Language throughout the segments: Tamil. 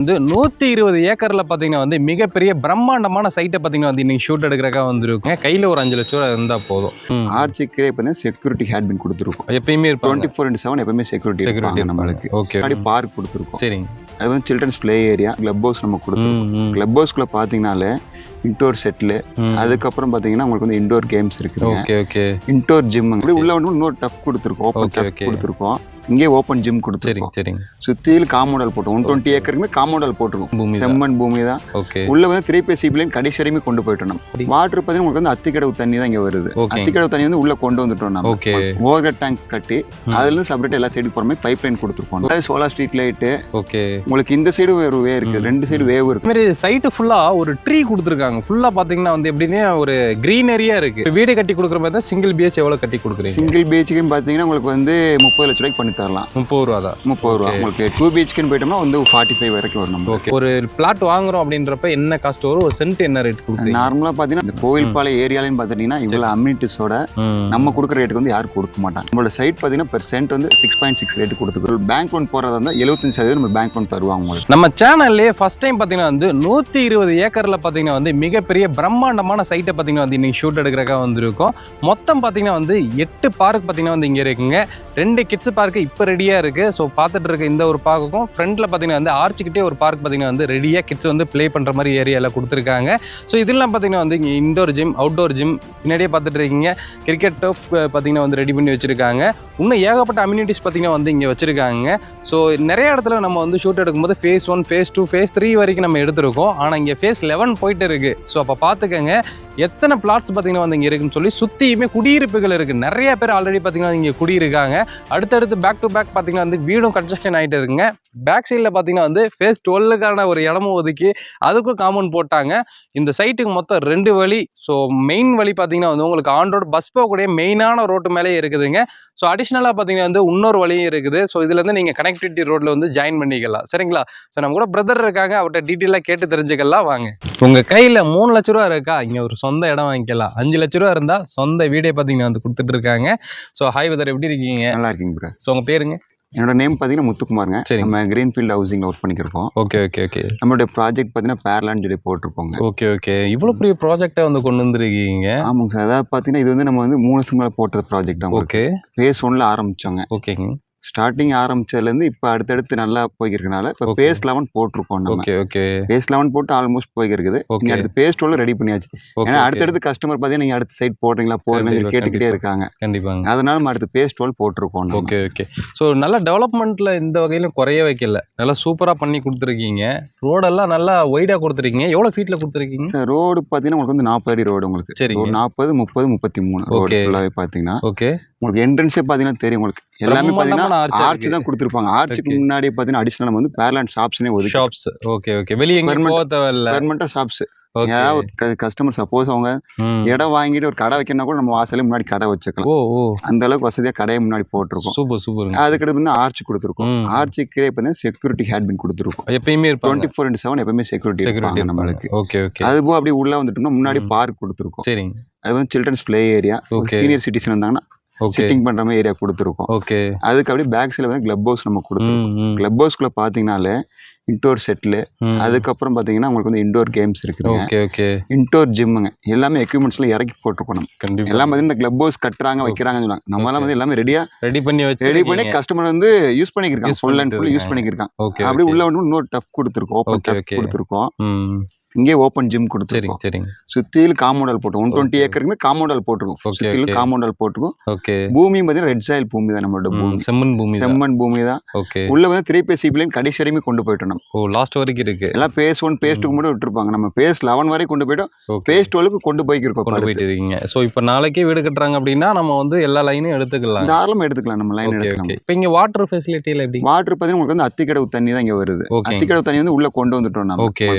வந்து 120 ஏக்கர்ல பாத்தீங்கன்னா வந்து மிகப்பெரிய பிரம்மாண்டமான சைட்டை பாத்தீங்கன்னா வந்து இன்னைக்கு ஷூட் எடுக்கிறக்கா வந்துருக்குங்க. கையில ஒரு 5 லட்சம் ரூபா இருந்தா போதும். ஆர்ச்சிக்கே இப்போ செக்யூரிட்டி ஹேட் பின் கொடுத்துருக்கோம். எப்பயுமே இருப்பாங்க. 24/7 எப்பவுமே செக்யூரிட்டி இருப்பாங்க நம்மளுக்கு. ஓகே. முன்னாடி பார்க் கொடுத்துருக்கோம். சரிங்க. அது வந்து children's play area, club house நம்ம கொடுத்துருக்கோம். கிளப் ஹவுஸ்க்குள்ள பாத்தீங்கன்னாலே இன்டோர் செட்டில், அதுக்கப்புறம் பாத்தீங்கன்னா உங்களுக்கு வந்து இன்டோர் கேம்ஸ் இருக்குது. Okay okay. இன்டோர் ஜிம் உள்ள வந்து இன்னொரு டஃப் கொடுத்துருக்கோம். ஓப்பன் டஃப் கொடுத்துருக்கோம். இங்கே ஓப்பன் ஜிம் கொடுத்துருக்கோம். சரிங்க. சுத்தியில் காம்பவுண்ட் போட்டோம். 120 ஏக்கருக்குமே காம்பவுண்ட் போட்டிருக்கோம். செம்மண் பூமி தான். உள்ள வந்து 3 லைன் கடைசி வரைக்கும் கொண்டு போயிட்டோம். வாட்டர் பார்த்தீங்கன்னா உங்களுக்கு வந்து அத்திக்கடவு தண்ணி தான் இங்க வருது. அத்திக்கடவு தண்ணி வந்து உள்ள கொண்டு வந்துட்டோம். நம்ம ஓவர் டேங்க் கட்டி அதுல இருந்து செப்பரேட் எல்லா சைடு போற மாதிரி பைப் லைன் கொடுத்துருக்கோம். Solar street light. உங்களுக்கு இந்த சைடு ஒரு வே இருக்கு, 2 சைடு வேவ் இருக்கு. மாதிரி சைட்டு ஃபுல்லா ஒரு ட்ரீ கொடுத்துருக்காங்க. ஃபுல்லா பாத்தீங்கன்னா வந்து எப்படின்னா ஒரு கிரீனரியா இருக்கு. வீடு கட்டி கொடுக்குற மாதிரி தான் சிங்கிள் பிஹெச் எவ்வளவு கட்டி கொடுக்குறீங்க? சிங்கிள் பிஹெச்க்கு பாத்தீங்கன்னா உங்களுக்கு வந்து 30 லட்சம் ரூபாய்க்கு பண்ணி தரலாம். 30 ரூபா தான். 30 ரூபா. உங்களுக்கு 2 பிஹெச்க்கு போயிட்டோம்னா வந்து 45 வரைக்கும் வரும். ஓகே. ஒரு பிளாட் வாங்குறோம் அப்படின்றப்ப என்ன காஸ்ட் வரும்? ஒரு சென்ட் என்ன ரேட் கொடுக்குறீங்க? நார்மலா பாத்தீங்கன்னா இந்த கோயில்பாளையம் ஏரியாலன்னு பாத்தீங்கன்னா இவ்வளவு அம்யூனிட்டிஸோட நம்ம கொடுக்குற ரேட்டுக்கு வந்து யாரும் கொடுக்க மாட்டாங்க. நம்மளோட சைட் பாத்தீங்கன்னா பெர் சென்ட் வந்து 6.6 ரேட் கொடுத்துக்கிறோம். பேங்க் லோன் போறதா இருந்தா 75% நம்ம பேங்க் லோன் தருவாங்க உங்களுக்கு. நம்ம சேனல்லே ஃபர்ஸ்ட் டைம் பாத்தீங்கன்னா வந்து 120 ஏக்கர்ல பாத்தீங்கன்னா வந்து மிகப்பெரிய பிரம்மாண்டமான சைட்டை பாத்தீங்கன்னா வந்து இன்னைக்கு ஷூட் எடுக்கிறக்கா வந்திருக்கோம். மொத்தம் பாத்தீங்கன்னா வந்து 8 பார்க் பாத்தீங்கன்னா வந்து இங்க இருக்குங்க. 2 கிட்ஸ் பார்க் இப்ப ரெடியா இருக்கு. ஸோ பார்த்துட்டு இருக்க இந்த ஒரு பார்க்குக்கும் ஃப்ரண்ட்ல பாத்தீங்கன்னா வந்து ஆர்ச்சிக்கிட்டே ஒரு பார்க் பாத்தீங்கன்னா வந்து ரெடியா கிட்ஸ் வந்து ப்ளே பண்ற மாதிரி ஏரியால கொடுத்துருக்காங்க. ஸோ இதெல்லாம் பாத்தீங்கன்னா வந்து இங்க இன்டோர் ஜிம், அவுட்டோர் ஜிம் பின்னாடியே பார்த்துட்டு இருக்கீங்க. கிரிக்கெட் டர்ஃப் பாத்தீங்கன்னா வந்து ரெடி பண்ணி வச்சிருக்காங்க. இன்னும் ஏகப்பட்ட அம்யூனிட்டிஸ் பாத்தீங்கன்னா வந்து இங்க வச்சிருக்காங்க. ஸோ நிறைய இடத்துல நம்ம வந்து ஷூட் எடுக்கும்போது phase 1, phase 2, phase 3 வரைக்கும் நம்ம எடுத்திருக்கோம். ஆனா இங்க phase 11 போயிட்டு இருக்கு. ஸோ அப்ப பாத்துக்கங்க எத்தனை பிளாட்ஸ் பாத்தீங்கன்னா வந்து இங்க இருக்குன்னு சொல்லி. சுத்தியுமே குடியிருப்புகள் இருக்கு. நிறைய பேர் ஆல்ரெடி பாத்தீங்கன்னா இங்க குடியிருக்காங்க. அடுத்தடுத்து பேக் டு பேக் பாத்தீங்கன்னா வந்து வீடும் கன்ஸ்ட்ரக்ஷன் ஆகிட்டு இருக்குங்க. பேக் சைடில் பார்த்தீங்கன்னா வந்து phase 12க்கான ஒரு இடமும் ஒதுக்கி அதுக்கும் காம்பவுண்ட் போட்டாங்க. இந்த சைட்டுக்கு மொத்தம் 2 வழி. ஸோ மெயின் வழி பார்த்தீங்கன்னா வந்து உங்களுக்கு ஆன் ரோடு பஸ் போகக்கூடிய மெயினான ரோட்டு மேலே இருக்குதுங்க. ஸோ அடிஷ்னலாக பார்த்தீங்கன்னா வந்து இன்னொரு வழியும் இருக்குது. ஸோ இதுலேருந்து நீங்கள் கனெக்டிவிட்டி ரோட்டில் வந்து ஜாயின் பண்ணிக்கலாம். சரிங்களா? ஸோ நம்ம கூட பிரதர் இருக்காங்க, அவர்கிட்ட டீட்டெயிலாக கேட்டு தெரிஞ்சுக்கலாம் வாங்க. உங்கள் கையில் 3 லட்ச ரூபா இருக்கா? இங்கே ஒரு சொந்த இடம் வாங்கிக்கலாம். 5 லட்ச ரூபா இருந்தால் சொந்த வீடே பார்த்தீங்கன்னா வந்து கொடுத்துட்டு இருக்காங்க. ஸோ ஹாய் பிரதர், எப்படி இருக்கீங்க? நல்லா இருக்கீங்க ப்ரோ. ஸோ உங்கள் பேருங்க? என்னோட நேம் பார்த்தீங்கன்னா முத்துக்குமாருங்க. நம்ம கிரீன்ஃபீல்ட் ஹவுசிங்ல ஒர்க் பண்ணிக்கிறோம். ஓகே. நம்மளுடைய ப்ராஜெக்ட் பார்த்தீங்கன்னா பேரலான்னு சொல்லி போட்டிருப்போங்க. ஓகே. இவ்வளோ பெரிய ப்ராஜெக்டை வந்து கொண்டு வந்துருக்கீங்க. ஆமாங்க சார். அதாவது பார்த்தீங்கன்னா இது வந்து நம்ம வந்து 3 வருஷம் மேலே போட்டது ப்ராஜெக்ட் தான். ஓகே. phase 1ல ஆரம்பிச்சோங்க. ஓகேங்க. ஸ்டார்டிங் ஆரம்பிச்சதுலேருந்து இப்போ அடுத்தடுத்து நல்லா போய்க்கிறதுனால இப்போ phase 11 போட்டிருக்கோம். நம்ம phase 11 போட்டு ஆல்மோஸ்ட் போய்க்கிருக்குது. இங்கே அடுத்து phase 12 ரெடி பண்ணியாச்சு. ஏன்னா அடுத்தடுத்து கஸ்டமர் பார்த்தீங்கன்னா நீங்கள் அடுத்த சைட் போடுறீங்களா போடுறீங்கன்னு கேட்டுக்கிட்டே இருக்காங்க. கண்டிப்பாங்க. அதனால நம்ம அடுத்து phase 12 போட்டிருக்கோம். ஓகே. ஸோ நல்லா டெவலப்மெண்ட்ல இந்த வகையிலும் குறைய வைக்கல. நல்லா சூப்பராக பண்ணி கொடுத்துருக்கீங்க. ரோடெல்லாம் நல்லா ஒய்டாக கொடுத்துருக்கீங்க. எவ்வளோ ஃபீட்டில் கொடுத்துருக்கீங்க சார்? ரோடு பார்த்தீங்கன்னா உங்களுக்கு வந்து 40 அடி ரோடு. உங்களுக்கு சரி 40, 30, 33 ரோடு ஃபுல்லாகவே பார்த்தீங்கன்னா. ஓகே. உங்களுக்கு என்ட்ரன்ஸே பார்த்தீங்கன்னா தெரியும். உங்களுக்கு எல்லாமே பார்த்தீங்கன்னா ஆர்ச் தான் கொடுத்துருப்பாங்க. ஆர்ச்சுக்கு முன்னாடி பார்த்தீங்கன்னா அடிஷனல் நம்ம வந்து பேரலாண்ட் ஷாப்ஸ்னே ஒதுக்கி ஷாப்ஸ். ஓகே. வெளியே பெர்மனண்டா ஷாப்ஸ். ஏதாவது கஸ்டமர் சப்போஸ் அவங்க இடம் வாங்கிட்டு ஒரு கடை வைக்கணும்னா கூட நம்ம வாசலே முன்னாடி கடை வச்சுக்கலாம். அந்த அளவுக்கு வசதியா கடையை முன்னாடி போட்டிருக்கோம். சூப்பர். அதுக்கு ஆர்ச் கொடுத்துருக்கோம். ஆர்ச்சுக்கே பார்த்தீங்கன்னா செக்யூரிட்டி ஹேட் பின் கொடுத்துருக்கோம். எப்பயுமே 24/7 எப்பவுமே செக்யூரிட்டி இருப்பாங்க நம்மளுக்கு. ஓகே. அதுவும் அப்படியே உள்ள வந்துட்டோம்னா முன்னாடி பார்க் கொடுத்துருக்கோம். சரிங்க. அது வந்து children's play area, senior citizen வந்தாங்கன்னா சிட்டிங் பண்ற மாதிரி ஏரியா கொடுத்துருக்கோம். அதுக்கு அப்படியே பேக் சைடுல வந்து கிளப் ஹவுஸ் நம்ம கொடுத்துருக்கோம். கிளப் ஹவுஸ்க்குள்ள பாத்தீங்கன்னாலே இன்டோர் செட்டில், அதுக்கப்புறம் பாத்தீங்கன்னா உங்களுக்கு வந்து இன்டோர் கேம்ஸ் இருக்குது. இன்டோர் ஜிம்முங்க எல்லாமே எக்யூப்மெண்ட்ஸ்ல இறக்கி போட்டிருக்கோம். நம்ம எல்லாம் வந்து இந்த கிளப் ஹவுஸ் கட்டுறாங்க வைக்கிறாங்கன்னு சொன்னாங்க. நம்ம எல்லாம் வந்து எல்லாமே ரெடி பண்ணி கஸ்டமர் வந்து யூஸ் பண்ணிக்கிருக்காங்க. ஃபுல் அண்ட் ஃபுல் யூஸ் பண்ணிக்கிருக்காங்க. அப்படியே உள்ள வந்து இன்னொரு டஃப் கொடுத்துருக்கோம். ஓப்பன் டஃப் கொடுத்துருக்கோம். இங்கே ஓப்பன் ஜிம் கொடுத்துருக்கோம். சுத்தியில் காம்பவுண்ட் போட்டோம். 120 ஏக்கருக்குமே காம்பவுண்ட் போட்டிருக்கோம். சுத்திலும் காம்பவுண்ட் போட்டிருக்கோம். பூமியும் பார்த்தீங்கன்னா ரெட் சாயில் பூமி தான். நம்மளோட பூமி செம்மண் பூமி தான். உள்ள வந்து 3 லைன் கடைசி வரைக்கும் கொண்டு போயிட்டோம். லாஸ்ட் வரைக்கும் இருக்கு. எல்லாம் phase 1, phase 2 மட்டும் விட்டுருப்பாங்க. நம்ம phase 11 வரை கொண்டு போயிட்டோம். phase 12க்கு கொண்டு போயிருக்கோம். ஸோ இப்போ நாளைக்கே வீடு கட்டுறாங்க அப்படின்னா நம்ம வந்து எல்லா லைனும் எடுத்துக்கலாம். தாராளமா எடுத்துக்கலாம். நம்ம லைன் எடுத்துக்கலாம். இப்போ இங்க வாட்டர் ஃபெசிலிட்டியில எப்படி? வாட்டர் பார்த்தீங்கன்னா உங்களுக்கு வந்து அத்திக்கடவு தண்ணி தான் இங்க வருது. அத்திக்கடவு தண்ணி வந்து உள்ள கொண்டு வந்துட்டோம். நம்ம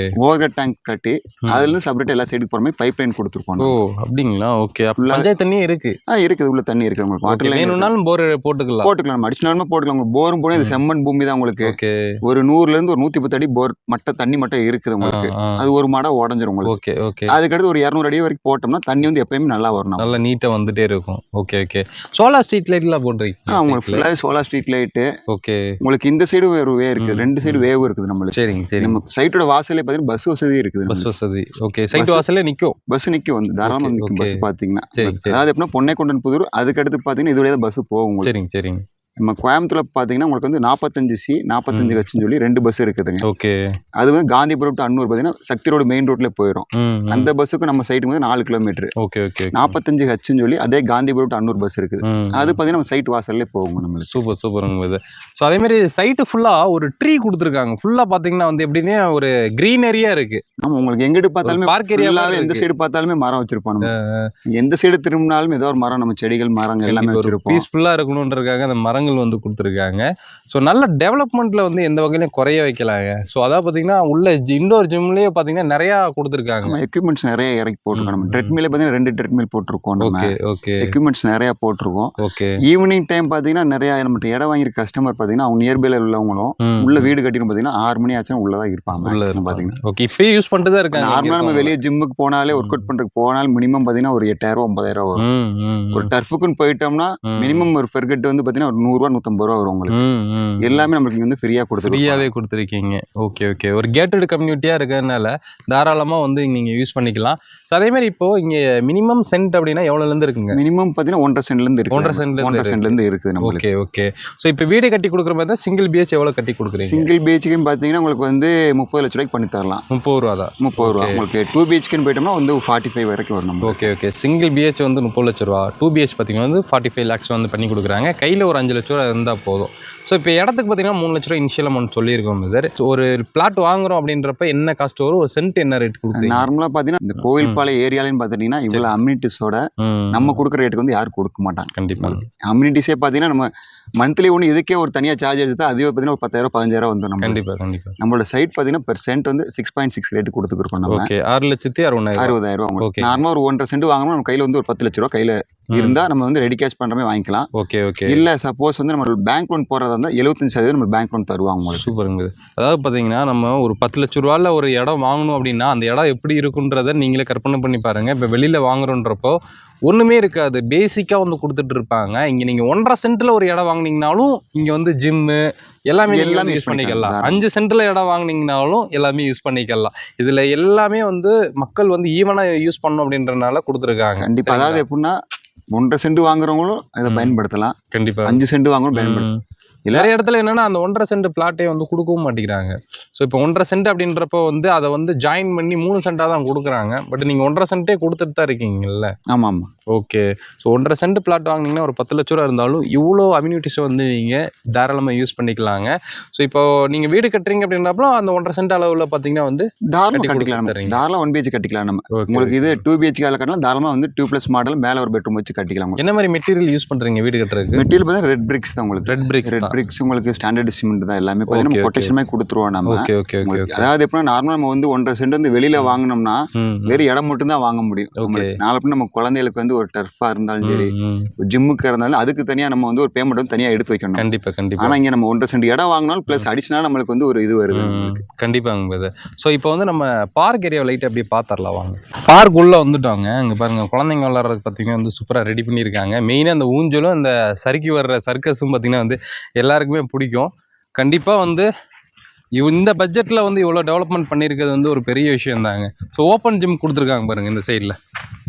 ஓவர் டேங்க் கட்டி அதுல இருந்து செப்பரேட் எல்லா சைடுக்கு போற மாதிரி பைப் லைன் கொடுத்துருக்கோம். ஓ அப்படிங்களா? ஓகே. பஞ்சாயத்து தண்ணி இருக்கு. இருக்குது, உள்ள தண்ணி இருக்கு. உங்களுக்கு வாட்டர் லைன் வேணும்னாலும் போர் போட்டுக்கலாம். நம்ம அடிஷனலா போட்டுக்கலாம். உங்களுக்கு போரும் போனா இது செம்மண் பூமி தான். உங்களுக்கு ஒரு 100ல இருந்து ஒரு 110 அடி போர் மட்ட தண்ணி மட்டும் இருக்குது உங்களுக்கு. அது ஒரு மாடா உடஞ்சிரும் உங்களுக்கு. அதுக்கடுத்து ஒரு 200 அடி வரைக்கும் போட்டோம்னா தண்ணி வந்து எப்பயுமே நல்லா வரும், நல்லா நீட்டா வந்துட்டே இருக்கும். Okay okay. Solar street light எல்லாம் போட்டுருக்கீங்க? உங்களுக்கு ஃபுல்லா சோலார் ஸ்ட்ரீட் லைட். ஓகே. உங்களுக்கு இந்த சைடு ஒரு வே இருக்குது, 2 சைடு வேவ் இருக்குது நம்மளுக்கு. சரிங்க சரி. நம்ம சைட்டோட வாசல்ல பாத்தீங்கன்னா பஸ் வசதி இருக்குது. பஸ் வசதி. ஓகே. சைட் வாசல்ல நிக்கும் பஸ் நிக்கும், வந்து தாராளமா நிக்கும் பஸ் பாத்தீங்கன்னா. அதாவது எப்படின்னா பொன்னைக்கொண்டன் புதூர், அதுக்கு அடுத்து பாத்தீங்கன்னா இதுவரையா பஸ் போகும். சரிங்க சரிங்க. நம்ம கோயம்புத்தூர்ல பாத்தீங்கன்னா உங்களுக்கு வந்து 45C 45H சொல்லி 2 பஸ் இருக்குதுங்க. ஓகே. அது வந்து காந்திபுரம் டு அன்னூர் பாத்தீங்கன்னா சக்தி ரோடு மெயின் ரோட்ல போயிடும். அந்த பஸ்ஸுக்கு நம்ம சைட்டு வந்து 4 கிலோமீட்டர். Okay okay. 45H சொல்லி அதே காந்திபுரம் டு அன்னூர் பஸ் இருக்குது. அது பாத்தீங்கன்னா நம்ம சைட் வாசல்லே போகும் நம்மளுக்கு. சூப்பர் சூப்பருங்க இது. ஸோ அதே மாதிரி சைட்டு ஃபுல்லா ஒரு ட்ரீ கொடுத்துருக்காங்க. ஃபுல்லா பாத்தீங்கன்னா வந்து எப்படின்னா ஒரு கிரீனரியா இருக்கு. ஆமா, உங்களுக்கு எங்கிட்டு பார்த்தாலுமே பார்க் ஏரியாவே எந்த சைடு பார்த்தாலுமே மரம் வச்சிருப்பாங்க. எந்த சைடு திரும்பினாலும் ஏதோ ஒரு மரம், நம்ம செடிகள் மரங்கள் எல்லாமே வச்சிருப்போம். பீஸ்ஃபுல்லா இருக்கணும்ன்றதுக்காக அந்த மரங்கள் வந்து கொடுத்துருக்காங்க. ஸோ நல்ல டெவலப்மெண்ட்ல வந்து எந்த வகையிலும் குறைய வைக்கலாங்க. ஸோ அதாவது பார்த்தீங்கன்னா உள்ள இண்டோர் ஜிம்லேயே பார்த்தீங்கன்னா நிறையா கொடுத்துருக்காங்க. எக்யூப்மெண்ட்ஸ் நிறைய இறக்கி போட்டிருக்கோம். நம்ம ட்ரெட்மில் பார்த்தீங்கன்னா 2 ட்ரெட்மில் போட்டிருக்கோம். Okay okay. எக்யூப்மெண்ட்ஸ் நிறைய போட்டிருக்கோம். ஓகே. ஈவினிங் டைம் பார்த்தீங்கன்னா நிறைய நம்ம இடம் வாங்கிற கஸ்டமர் பார்த்தீங்கன்னா அவங்க நியர்பைல உள்ளவங்களும் உள்ள வீடு கட்டிடும் பார்த்தீங்கன்னா 6 மணி ஆச்சுன்னா உள்ளதான் இருப்பாங்க பார்த்தீங்கன்னா. ஓகே. இப்போ யூஸ் பண்ணிட்டு தான் இருக்காங்க. நார்மலாக நம்ம வெளியே ஜிம்முக்கு போனாலே ஒர்க் அவுட் பண்ணுறதுக்கு போனாலும் மினிமம் பார்த்தீங்கன்னா ஒரு 8,000 9,000 வரும். ஒரு டர்ஃபுக்குன்னு போயிட்டோம்னா மினிமம் ஒரு பெர்கெட் வந்து பார்த்தீங்கன்னா ஒரு 100 ரூபா 150 ரூபா வரும் உங்களுக்கு. எல்லாமே நமக்கு வந்து ஃப்ரீயாவே கொடுத்துருக்கீங்க. Okay okay. ஒரு கேட்டட் கம்யூனிட்டியா இருக்கிறதுனால தாராளமா வந்து நீங்க யூஸ் பண்ணிக்கலாம். அதே மாதிரி இப்போ இங்க மினிமம் சென்ட் அப்படின்னா எவ்வளவுல இருந்து இருக்குங்க? மினிமம் பாத்தீங்கன்னா 1.5 சென்ட்ல இருந்து இருக்கு. 1.5 சென்ட்ல இருந்து இருக்குது நமக்கு. Okay okay. சோ இப்போ வீடு கட்டி கொடுக்குற மாதிரி தான் சிங்கிள் பிஹெச் எவ்வளவு கட்டி கொடுக்குறீங்க? சிங்கிள் பிஹெச்க்கு பாத்தீங்கன்னா உங்களுக்கு வந்து 30 லட்சம் ரூபாய்க்கு பண்ணி தரலாம். 30 ரூபா தான். 30 ரூபா. உங்களுக்கு 2 பிஹெச்க்கு போயிட்டோம்னா வந்து 45 வரைக்கும் வரும். Okay okay. சிங்கிள் பிஹெச் வந்து 30 லட்சம் ரூபா, 2 பிஹெச் பாத்தீங்கன்னா வந்து 45 lakhs வந்து பண்ணி கொடுக்குறாங்க. கையில ஒரு 5 லட்சம் ரூபா இருந்தா போதும். ஸோ இப்போ இடத்துக்கு பார்த்தீங்கன்னா 3 லட்ச ரூபா இனிஷியல் அமௌண்ட் சொல்லியிருக்கோம் சார். ஒரு பிளாட் வாங்குறோம் அப்படின்றப்ப என்ன காஸ்ட் வரும்? ஒரு சென்ட் என்ன ரேட் கொடுக்குறீங்க? நார்மலாக பார்த்தீங்கன்னா இந்த கோயில்பாளையம் ஏரியாலன்னு பார்த்துட்டீங்கன்னா இவ்வளோ அம்யூனிட்டிஸோட நம்ம கொடுக்குற ரேட்டுக்கு வந்து யாரும் கொடுக்க மாட்டாங்க. கண்டிப்பாக அம்யூனிட்டிஸே பார்த்தீங்கன்னா நம்ம மந்த்லி ஒன்று இதுக்கே ஒரு தனியாக சார்ஜ் எடுத்து அதுவே பார்த்தீங்கன்னா ஒரு 10,000 15,000 வந்துடும். கண்டிப்பாக நம்மளோட சைட் பார்த்தீங்கன்னா பெர் சென்ட் வந்து 6.6 ரேட்டு கொடுத்துருக்கோம். நம்ம 6,60,000. நார்மலாக ஒரு 1.5 சென்ட் வாங்கணும் நம்ம கையில் வந்து ஒரு 10 லட்ச ரூபா கையில் இருந்தா நம்ம வந்து ரெடி கேஷ் பண்ற மாதிரி வாங்கிக்கலாம். Okay okay. இல்ல சப்போஸ் வந்து நம்ம பேங்க் லோன் போறதா இருந்தா 75% நம்ம பேங்க் லோன் தருவாங்க. சூப்பருங்க. அதாவது பாத்தீங்கன்னா நம்ம ஒரு 10 லட்ச ரூபாயில ஒரு இடம் வாங்கணும் அப்படின்னா அந்த இடம் எப்படி இருக்குன்றத நீங்களே கற்பனை பண்ணி பாருங்க. இப்ப வெளியில வாங்குறோன்றப்போ ஒண்ணுமே இருக்காது, பேசிக்கா வந்து கொடுத்துட்டு இருப்பாங்க. இங்க நீங்க 1.5 சென்ட்ல ஒரு இடம் வாங்கினீங்கனாலும் இங்க வந்து ஜிம்மு எல்லாமே யூஸ் பண்ணிக்கலாம். 5 சென்ட்ல இடம் வாங்கினீங்கனாலும் எல்லாமே யூஸ் பண்ணிக்கலாம். இதுல எல்லாமே வந்து மக்கள் வந்து ஈவனா யூஸ் பண்ணணும் அப்படின்றனால கொடுத்துருக்காங்க. கண்டிப்பா. அதாவது எப்படின்னா 1.5 சென்ட் வாங்குறவங்களும் இதை பயன்படுத்தலாம். கண்டிப்பா. 5 சென்ட் வாங்குறவங்களும் பயன்படுத்தலாம். நிறைய இடத்துல என்னன்னா அந்த 1.5 சென்ட் பிளாட்டே வந்து கொடுக்கவும் மாட்டேங்கிறாங்க. ஸோ இப்போ 1.5 சென்ட் அப்படின்றப்போ வந்து அதை வந்து ஜாயின் பண்ணி 3 சென்ட்டாக தான் கொடுக்குறாங்க. பட் நீங்கள் 1.5 சென்ட்டே கொடுத்துட்டு தான் இருக்கீங்கல்ல? ஆமாம் ஆமாம். ஓகே. ஸோ 1.5 சென்ட் பிளாட் வாங்கினீங்கன்னா ஒரு 10 லட்ச ரூபா இருந்தாலும் இவ்வளோ அம்யூனிட்டிஸை வந்து நீங்கள் தாராளமாக யூஸ் பண்ணிக்கலாங்க. ஸோ இப்போ நீங்கள் வீடு கட்டுறீங்க அப்படின்றப்போ அந்த 1.5 சென்ட் அளவில் பார்த்தீங்கன்னா வந்து தாராளமாக கட்டிக்கலாம். தாராளமாக 1 BH கட்டிக்கலாம். நம்ம உங்களுக்கு இது 2 BH கட்டலாம். தாராளமாக வந்து 2+ மாடல் மேலே ஒரு பெட்ரூம் வச்சு கட்டிக்கலாம். என்ன மாதிரி மெட்டீரியல் யூஸ் பண்ணுறீங்க வீடு கட்டுறதுக்கு? மெட்டீரியல் பார்த்தீங்கன்னா ரெட் பிரிக்ஸ் தான். உங்களுக்கு ரெட் பிரிக்ஸ் உங்களுக்கு ஸ்டாண்டர்ட் சிமெண்ட் தான். எல்லாமே பார்த்தீங்கன்னா கொட்டேஷன் மாதிரி கொடுத்துருவோம் நம்ம. Okay okay okay. அதாவது எப்படின்னா நார்மலாக நம்ம வந்து 1.5 சென்ட் வந்து வெளியில வாங்கினோம்னா வெறும் இடம் மட்டும் தான் வாங்க முடியும். நாளை பின்ன நம்ம குழந்தைகளுக்கு வந்து ஒரு டர்ஃபா இருந்தாலும் சரி, ஜிம்முக்கு இருந்தாலும் அதுக்கு தனியா நம்ம வந்து ஒரு பேமெண்ட் வந்து தனியா எடுத்து வைக்கணும். கண்டிப்பா கண்டிப்பா. ஆனா இங்க நம்ம 1.5 சென்ட் இடம் வாங்கினாலும் பிளஸ் அடிஷனலா நம்மளுக்கு வந்து ஒரு இது வருது. கண்டிப்பாங்க. ஸோ இப்போ வந்து நம்ம பார்க் ஏரியா லைட் அப்படியே பாத்திரலாம் வாங்க. பார்க் உள்ள வந்துட்டோங்க. இங்க பாருங்க குழந்தைங்க விளையாடுறதுக்கு பார்த்தீங்கன்னா வந்து சூப்பரா ரெடி பண்ணியிருக்காங்க. மெயினாக அந்த ஊஞ்சலும் அந்த சறுக்கி வர்ற சர்க்கஸும் பார்த்தீங்கன்னா வந்து எல்லாருக்குமே பிடிக்கும். கண்டிப்பாக வந்து இந்த பட்ஜெட்டில் வந்து இவ்வளோ டெவலப்மெண்ட் பண்ணியிருக்கிறது வந்து ஒரு பெரிய விஷயம் தாங்க. ஸோ ஓப்பன் ஜிம் கொடுத்துருக்காங்க பாருங்கள் இந்த சைடில்.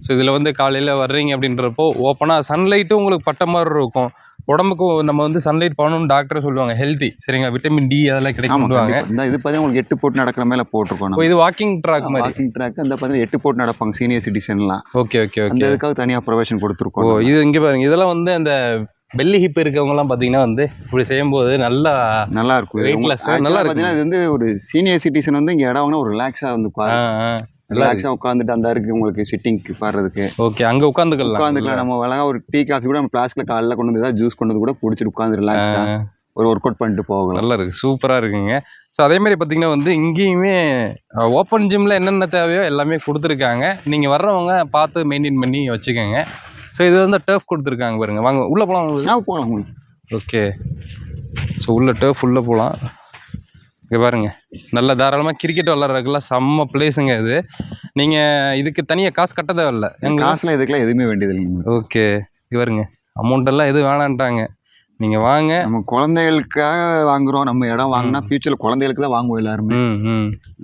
ஸோ இதில் வந்து காலையில் வர்றீங்க அப்படின்றப்போ ஓப்பனாக சன்லைட்டும் உங்களுக்கு பட்ட மாதிரி இருக்கும். உடம்புக்கு நம்ம வந்து சன்லைட் பண்ணணும்னு டாக்டர் சொல்லுவாங்க. ஹெல்த்தி சரிங்களா, விட்டமின் டி அதெல்லாம் கிடைக்குவாங்க. இது பார்த்தீங்கன்னா உங்களுக்கு 8 போட்டு நடக்கிற மேலே போட்டிருக்கோம். இது வாக்கிங் ட்ராக் மாதிரி. வாக்கிங் ட்ராக் அந்த பார்த்தீங்கன்னா 8 போட்டு நடப்பாங்க சீனியர் சிட்டிசன்லாம். Okay okay okay. அதுக்காக தனியாக ப்ரொவிஷன் கொடுத்துருக்கோம். இது இங்கே பாருங்க, இதெல்லாம் வந்து அந்த பெல்லி ஹிப் இருக்கவங்கலாம் பார்த்தீங்கன்னா வந்து இப்படி செய்யும்போது நல்லா இருக்கும். வெயிட்லெஸ் நல்லா பார்த்தீங்கன்னா இது வந்து ஒரு சீனியர் சிட்டிசன் வந்து இங்கே இடம் வாங்கினா ஒரு ரிலாக்ஸாக வந்து ரிலாக்ஸாக உட்காந்துட்டு அந்த இருக்கு உங்களுக்கு சிட்டிங்க்கு பாடுறதுக்கு. ஓகே, அங்கே உட்காந்துக்கலாம். நம்ம அழகாக ஒரு டீ காஃபி கூட நம்ம பிளாஸ்கில் காலையில் கொண்டு வந்து ஏதாவது ஜூஸ் கொண்டு வந்து கூட குடிச்சிட்டு உட்காந்து ரிலாக்ஸாக ஒரு ஒர்க் அவுட் பண்ணிட்டு போகலாம். நல்லா இருக்குது, சூப்பராக இருக்குங்க. ஸோ அதேமாதிரி பார்த்தீங்கன்னா வந்து இங்கேயுமே ஓப்பன் ஜிம்மில் என்னென்ன தேவையோ எல்லாமே கொடுத்துருக்காங்க. நீங்கள் வர்றவங்க பார்த்து மெயின்டைன் பண்ணி வச்சுக்கோங்க. ஸோ இது வந்து டர்ஃப் கொடுத்துருக்காங்க பாருங்க. வாங்க உள்ளே போகலாம். போகலாம். ஓகே, ஸோ உள்ள டர்ஃப் உள்ளே போகலாம். இங்கே பாருங்க, நல்ல தாராளமாக கிரிக்கெட் விளாட்றதுக்குலாம் செம்ம பிளேஸுங்க இது. நீங்கள் இதுக்கு தனியாக காசு கட்ட தேவையில்ல. எங்கள் காசுலாம் இதுக்கெல்லாம் எதுவுமே வேண்டியது இல்லைங்க. ஓகே, இது பாருங்க, அமௌண்ட்டெல்லாம் எதுவும் வேணான்ட்டாங்க. நீங்கள் வாங்க. நம்ம குழந்தைகளுக்காக வாங்குறோம். நம்ம இடம் வாங்கினா ஃபியூச்சரில் குழந்தைகளுக்கு தான் வாங்குவோம் எல்லாருமே.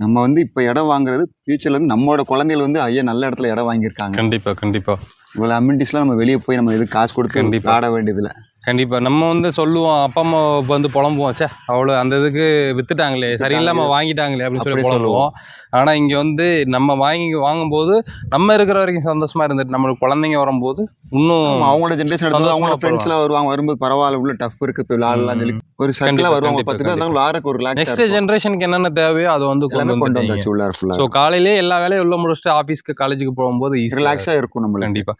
நம்ம வந்து இப்போ இடம் வாங்குறது ஃபியூச்சரில் வந்து நம்மளோட குழந்தைகள் வந்து ஐயா நல்ல இடத்துல இடம் வாங்கியிருக்காங்க. கண்டிப்பாக கண்டிப்பாக. இவ்வளோ அமெனிட்டிஸ்லாம் நம்ம வெளியே போய் நம்ம எதுவும் காசு கொடுத்து ஆட வேண்டியதில்லை. கண்டிப்பாக. நம்ம வந்து சொல்லுவோம், அப்பா அம்மா வந்து புலம்புவோம், சே அவ்வளோ அந்த இதுக்கு வித்துட்டாங்களே, சரியில்லாமல் வாங்கிட்டாங்களே அப்படின்னு சொல்லி புலம்புவோம். ஆனால் இங்கே வந்து நம்ம வாங்கும்போது நம்ம இருக்கிற வரைக்கும் சந்தோஷமா இருந்துட்டு நம்மளுக்கு குழந்தைங்க வரும்போது இன்னும் அவங்களோட ஜென்ரேஷன் எடுத்து அவங்களோட ஃப்ரெண்ட்ஸ்லாம் வருவாங்க. வரும்போது பரவாயில்ல, உள்ள டஃப் இருக்குது விளாடலாம் சொல்லி ஒரு சர்க்கிளாக வருவாங்க. 10 பேர் இருந்தாலும் விளாட்றக்கு ஒரு ரிலாக்ஸ். நெக்ஸ்ட் ஜென்ரேஷனுக்கு என்னென்ன தேவையோ அதை வந்து கொண்டு வந்தாச்சு உள்ளார ஃபுல்லாக. ஸோ காலையிலே எல்லா வேலையும் உள்ள முடிச்சுட்டு ஆஃபீஸ்க்கு காலேஜுக்கு போகும்போது ரிலாக்ஸாக இருக்கும் நம்ம. கண்டிப்பாக.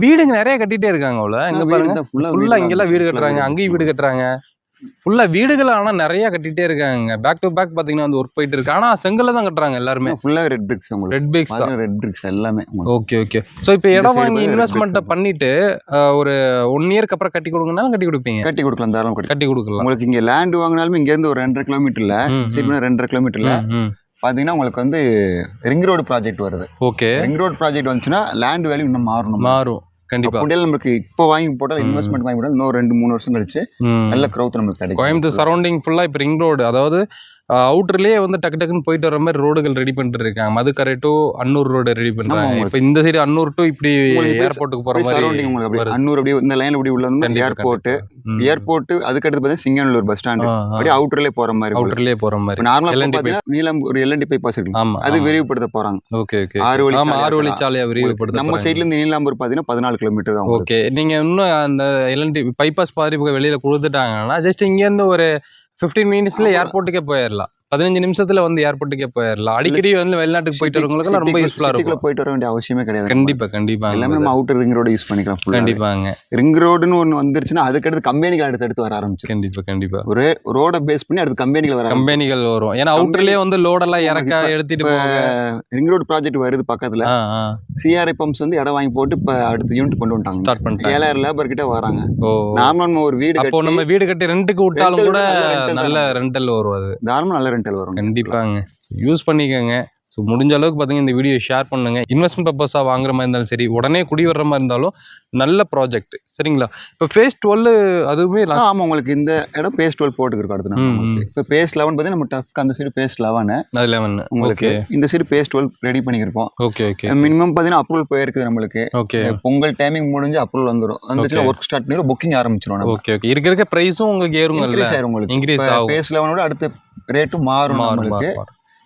வீடுங்க நிறைய கட்டிகிட்டே இருக்காங்க அவ்வளோ. எங்கே பாருங்க, ஃபுல்லாக இங்கெல்லாம் வீடு கட்டுறாங்க, அங்கேயும் வீடு கட்டுறாங்க. ஃபுல்லாக வீடுகள் ஆனால் நிறைய கட்டிகிட்டே இருக்காங்க. பேக் டு பேக் பார்த்தீங்கன்னா வந்து ஒர்க் போயிட்டு இருக்கு. ஆனால் செங்கல்ல தான் கட்டுறாங்க எல்லாருமே. ஃபுல்லாக ரெட் பிரிக்ஸ். ரெட் பிரிக்ஸ் தான். ரெட் பிரிக்ஸ் எல்லாமே. Okay okay. ஸோ இப்போ இடம் வாங்கி இன்வெஸ்ட்மெண்ட்டை பண்ணிட்டு ஒரு 1 இயர்க்கு அப்புறம் கட்டி கொடுங்கன்னா கட்டி கொடுப்பீங்க? கட்டி கொடுக்கலாம், தாராளம் கட்டி கொடுக்கலாம். உங்களுக்கு இங்கே லேண்ட் வாங்கினாலுமே இங்கேருந்து ஒரு 2.5 கிலோமீட்டரில், சரி 2.5 கிலோமீட்டரில் பார்த்தீங்கன்னா உங்களுக்கு வந்து ரிங் ரோடு ப்ராஜெக்ட் வருது. ஓகே, ரிங் ரோடு ப்ராஜெக்ட் வந்துச்சுன்னா லேண்ட் வேல்யூ இன்னும் மாறும். கண்டிப்பா. நமக்கு இப்போ வாங்கி போட்டால் இன்வெஸ்ட்மெண்ட் வாங்கி போட்டால் இன்னும் 2-3 வருஷம் கழிச்சு நல்ல க்ரௌத் நமக்கு கிடைக்கும். கோயம்புத்தூர் சரௌண்டிங் ஃபுல்லா இப்போ ரிங் ரோடு, அதாவது அவுட்டர்லேயே வந்து டக்கு டக்குன்னு போயிட்டு வர மாதிரி ரோடுகள் ரெடி பண்ணிட்டு இருக்காங்க. Madukkarai to Annur road ready பண்றாங்க. இப்போ இந்த சைடு அன்னூர் டு இப்படி ஏர்போர்ட்டுக்கு போற மாதிரி அன்னூர் அப்படியே இந்த லைன்ல இப்படி உள்ள ஏர்போர்ட் அதுக்கு அடுத்து பார்த்தீங்கன்னா சிங்கநல்லூர் பஸ் ஸ்டாண்ட் அப்படியே அவுட்டர்லேயே போற மாதிரி. நார்மலா பார்த்தீங்கன்னா நீலம் ஒரு எல்என்டி பைபாஸ் இருக்கு, அது விரிவுபடுத்த போறாங்க. Okay okay. 6 வழிச்சாலையை விரிவுபடுத்த. நம்ம சைட்ல இருந்து நீலாம்பூர் பார்த்தீங்கன்னா 14 கிலோமீட்டர் தான். ஓகே, நீங்க இன்னும் அந்த எல்என்டி பைபாஸ் பாதி வெளியில கொடுத்துட்டாங்கன்னா ஜஸ்ட் இங்க இருந்து ஒரு 15 மினிட்ஸ்ல ஏர்போர்ட்டுக்கே போயிடலாம். 15 நிமிஷத்துல வந்து ஏர்போர்ட்டுக்கே போயிடலாம். அடிக்கடி வந்து வெளிநாட்டுக்கு போயிட்டு வரவங்களுக்கு ரொம்ப யூஸ்ஃபுல்லா இருக்கும். போயிட்டு வர வேண்டிய அவசியமே கிடையாது. கண்டிப்பா எல்லாமே நம்ம அவுட்டர் ரிங் ரோடு யூஸ் பண்ணிக்கலாம். கண்டிப்பாங்க. ரிங் ரோடுன்னு ஒன்று வந்துருச்சுன்னா அதுக்கடுத்து கம்பெனிகள் அடுத்து வர ஆரம்பிச்சு. கண்டிப்பா ஒரு ரோட பேஸ் பண்ணி அடுத்து கம்பெனிகள் வரும். ஏன்னா அவுட்டர்லயே வந்து லோடெல்லாம் இறக்க எடுத்துட்டு ரிங் ரோடு ப்ராஜெக்ட் வருது பக்கத்துல. சிஆர்ஐ பம்ப்ஸ் வந்து இடம் வாங்கி போட்டு இப்ப அடுத்த யூனிட் கொண்டு வந்துட்டாங்க. ஸ்டார்ட் பண்ணிட்டாங்க. 7000 லேபர் கிட்ட வராங்க. நாம ஒரு வீடு கட்டி, நம்ம வீடு கட்டி ரெண்டுக்கு விட்டாலும் கூட நல்ல ரெண்டல் வரும். அது தாராளமா நல்ல ரெண்டல் வரும். கண்டிப்பாங்க, யூஸ் பண்ணிக்கோங்க. ஸோ முடிஞ்ச அளவுக்கு பார்த்தீங்கன்னா இந்த வீடியோ ஷேர் பண்ணுங்க. இன்வெஸ்ட்மெண்ட் பர்பஸாக வாங்குற மாதிரி இருந்தாலும் சரி, உடனே குடி வர்ற மாதிரி இருந்தாலும் நல்ல ப்ராஜெக்ட். சரிங்களா? இப்போ phase 12 அதுவுமே ஆமாம், உங்களுக்கு இந்த இடம் phase 12 போட்டுக்கிறோம். அடுத்து இப்போ phase 11 பார்த்தீங்கன்னா நம்ம டஃப்க்கு அந்த சைடு phase 11 உங்களுக்கு இந்த சைடு phase 12 ரெடி பண்ணியிருப்போம். Okay okay. மினிமம் பார்த்தீங்கன்னா அப்ரூவல் போயிருக்குது நம்மளுக்கு. ஓகே, பொங்கல் டைமிங் முடிஞ்சு அப்ரூவல் வந்துடும். வந்துச்சுன்னா ஒர்க் ஸ்டார்ட் பண்ணி புக்கிங் ஆரம்பிச்சிடும். Okay okay. இருக்க ப்ரைஸும் உங்களுக்கு ஏறும், உங்களுக்கு phase 11 அடுத்த ரேட்டும் மாறும். நம்மளுக்கு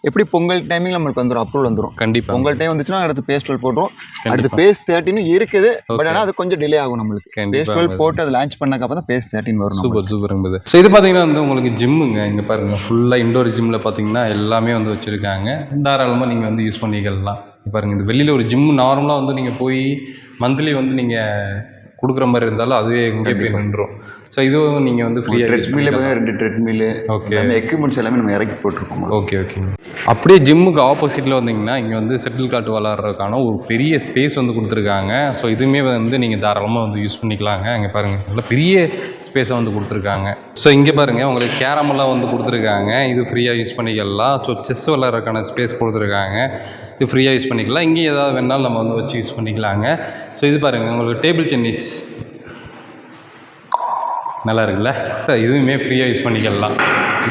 எப்படி பொங்கல் டைமிங் நம்மளுக்கு வந்துடும், அப்ரூவல் வந்துடும். கண்டிப்பா பொங்கல் டைம் வந்துச்சுன்னா அடுத்து phase 12 போடுறோம். அடுத்து phase 13 இருக்குது. பட் ஆனால் அது கொஞ்சம் டிலே ஆகும் நம்மளுக்கு. phase 12 போட்டு அது லான்ச் பண்ணதுக்கு அப்புறம் தான் phase 13 வரும். சூப்பர். ஸோ இது பார்த்தீங்கன்னா வந்து உங்களுக்கு ஜிம்முங்க. இங்கே பாருங்க, ஃபுல்லாக இண்டோர் ஜிம்மில் பார்த்தீங்கன்னா எல்லாமே வந்து வச்சுருக்காங்க. தாராளமாக நீங்கள் வந்து யூஸ் பண்ணிக்கலாம். பாருங்கள், இந்த வெளியில் ஒரு ஜிம் நார்மலாக வந்து நீங்கள் போய் மந்த்லி வந்து நீங்கள் கொடுக்குற மாதிரி இருந்தாலும் அதுவே இங்கே போய் நின்றுடும். ஸோ இதுவும் நீங்கள் வந்து ஃப்ரீயாக ட்ரெட்மில் 2 ட்ரெட்மில். ஓகே, எக்யூப்மெண்ட்ஸ் எல்லாமே நம்ம இறக்கி போட்டிருக்கோம். ஓகே. அப்படியே ஜிம்முக்கு ஆப்போசிட்டில் வந்தீங்கன்னா இங்கே வந்து செட்டில் கார்ட் விளாட்றதுக்கான ஒரு பெரிய ஸ்பேஸ் வந்து கொடுத்துருக்காங்க. ஸோ இதுவுமே வந்து நீங்கள் தாராளமாக வந்து யூஸ் பண்ணிக்கலாங்க. இங்கே பாருங்கள், நல்ல பெரிய ஸ்பேஸை வந்து கொடுத்துருக்காங்க. ஸோ இங்கே பாருங்கள், உங்களுக்கு கேரமெல்லாம் வந்து கொடுத்துருக்காங்க. இது ஃப்ரீயாக யூஸ் பண்ணிக்கலாம். ஸோ செஸ் விளாட்றதுக்கான ஸ்பேஸ் கொடுத்துருக்காங்க. இது ஃப்ரீயாக யூஸ் பண்ணிக்கலாம். இங்கேயும் ஏதாவது வேணாலும் நம்ம வந்து வச்சு யூஸ் பண்ணிக்கலாங்க. ஸோ இது பாருங்கள், உங்களுக்கு டேபிள் டென்னிஸ் நல்லா இருக்குல்ல. சார் இதுவுமே ஃப்ரீயாக யூஸ் பண்ணிக்கலாம்.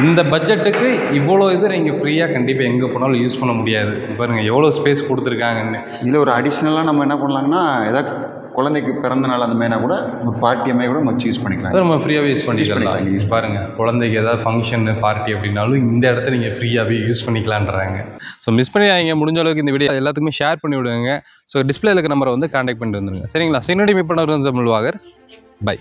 இந்த பட்ஜெட்டுக்கு இவ்வளோ இது நீங்கள் ஃப்ரீயாக கண்டிப்பாக எங்கே போனாலும் யூஸ் பண்ண முடியாது. பாருங்கள் எவ்வளோ ஸ்பேஸ் கொடுத்துருக்காங்கன்னு. இதில் ஒரு அடிஷ்னலாக நம்ம என்ன பண்ணலாங்கன்னா, ஏதாவது குழந்தைக்கு பிறந்த நாள் அந்த மாதிரினா கூட ஒரு பார்ட்டியமே கூட வச்சு யூஸ் பண்ணிக்கலாம். நம்ம ஃப்ரீயாகவே யூஸ் பண்ணிக்கலாம். பாருங்கள், குழந்தைக்கு ஏதாவது ஃபங்க்ஷன் பார்ட்டி அப்படின்னாலும் இந்த இடத்த நீங்கள் ஃப்ரீயாகவே யூஸ் பண்ணிக்கலான்றாங்க. ஸோ மிஸ் பண்ணி முடிஞ்ச அளவுக்கு இந்த வீடியோ எல்லாத்துக்குமே ஷேர் பண்ணி விடுங்க. ஸோ டிஸ்பிளேல இருக்க நம்பரை வந்து கான்டாக்ட் பண்ணிட்டு வந்துருங்க. சரிங்களா? சின்னடி மீட் பண்ணவர் தமிழ்வாகர். பை.